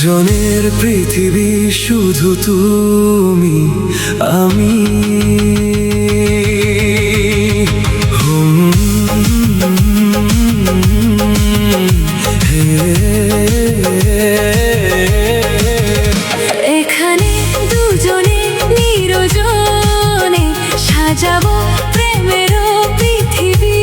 দুজনের পৃথিবী শুধু তুমি আমি। এখানে দুজনে নিরজনে সাজাবো প্রেমের পৃথিবী।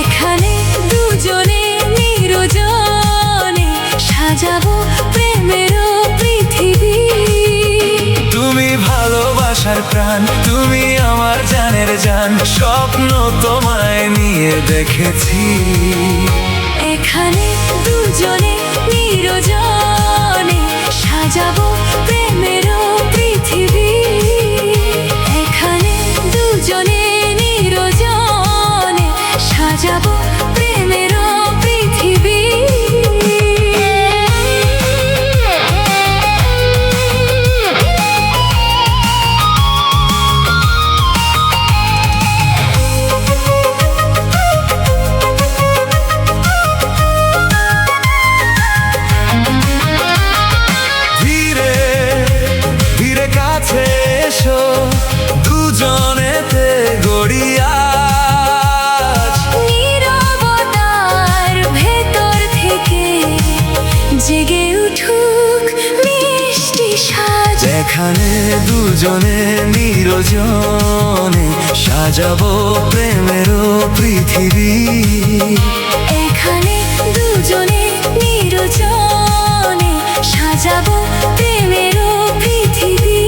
এখানে দুজনে নিরজনে সাজাবো প্রেমের পৃথিবী। তুমি ভালোবাসার প্রাণ, তুমি আমার জানের জান, স্বপ্ন তোমায় নিয়ে দেখেছি। এখানে দুজনে নিরজনে সাজাবো প্রেমের পৃথিবী। এখানে দুজনে নিরজনে সাজাবো প্রেমের পৃথিবী। দুজনেতে গড়িয়া নীরবতার ভেতর থেকে জেগে উঠুক মিষ্টি সাজ। এখানে দুজনে নিরজনে সাজাবো প্রেমের পৃথিবী। এখানে দুজনে নিরজনে সাজাবো প্রেমের পৃথিবী।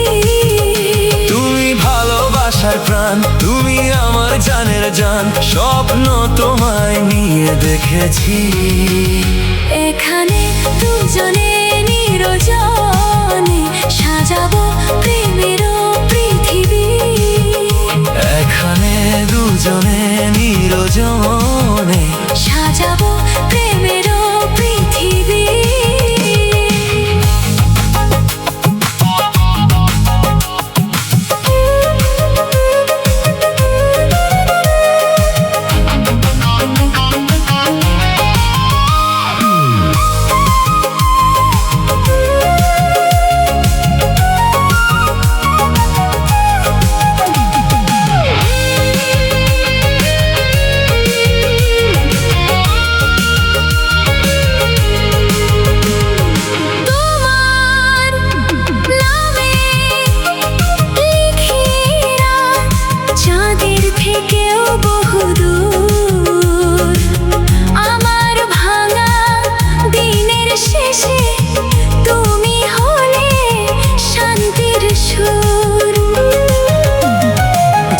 তুমি ভালোবাসার প্রাণ, তুমি আমার জানের জান, স্বপ্ন তোমায় নিয়ে দেখেছি। এখানে দুজনে নিরজনে সাজাবো প্রেমের পৃথিবী। এখানে দুজনে নিরজনে সাজাবো প্রেমের পৃথিবী।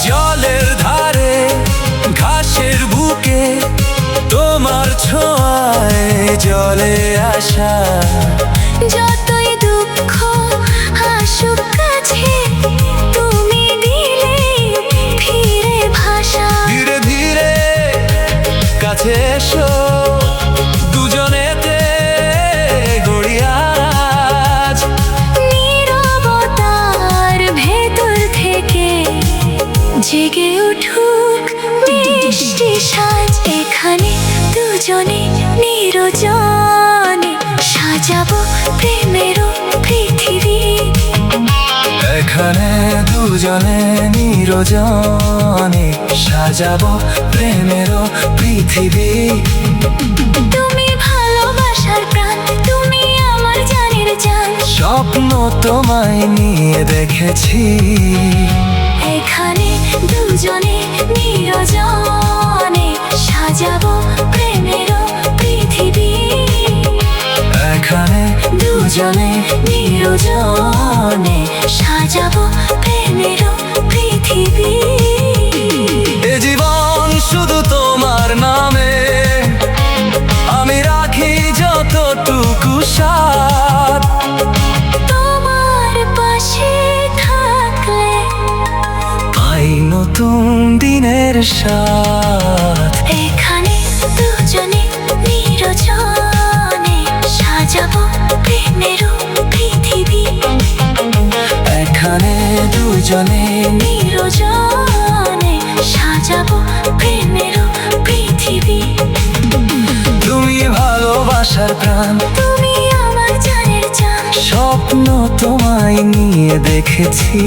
জলের ধারে ঘাসের বুকে তোমার ছোঁয়ায় জলে আসা। যতই দুঃখ আসুক কাছে তুমি দিলে ফিরে ভাষা। ধীরে ধীরে কাছে এসো, দুজনেতে গড়িয়া আজ। নীরবতার ভেতর থেকে জেগে উঠুক মিষ্টি সাজ। এখানে দুজনে নিরজনে সাজাবো প্রেমের পৃথিবী। এখানে দুজনে নিরজনে সাজাবো প্রেমের পৃথিবী। তুমি ভালোবাসার প্রাণ, তুমি আমার জানের জান, স্বপ্ন তোমায় নিয়ে দেখেছি। এখানে দুজনে নিরজনে সাজাবো প্রেমের পৃথিবী। এখানে দুজনে নিরজনে সাজাবো প্রেমের পৃথিবী। এ জীবন শুধু তোমার নামে, আমি রাখি যতটুকু সাথ। তোমার পাশে থাকলে পাই নতুন দিনের সাথ। এখানে দুজনে নিরজনে সাজাবো প্রেমের পৃথিবী। এখানে দুজনে নিরজনে সাজাবো প্রেমের পৃথিবী। তুমি ভালোবাসার প্রাণ, তুমি আমার তোমায় নিয়ে দেখেছি।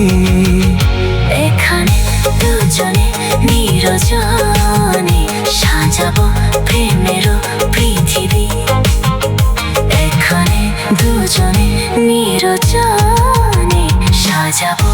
এখানে দুজনে নিরজনে সাজাবো প্রেমেরও পৃথিবী। এখানে দুজনে নিরজনে সাজাবো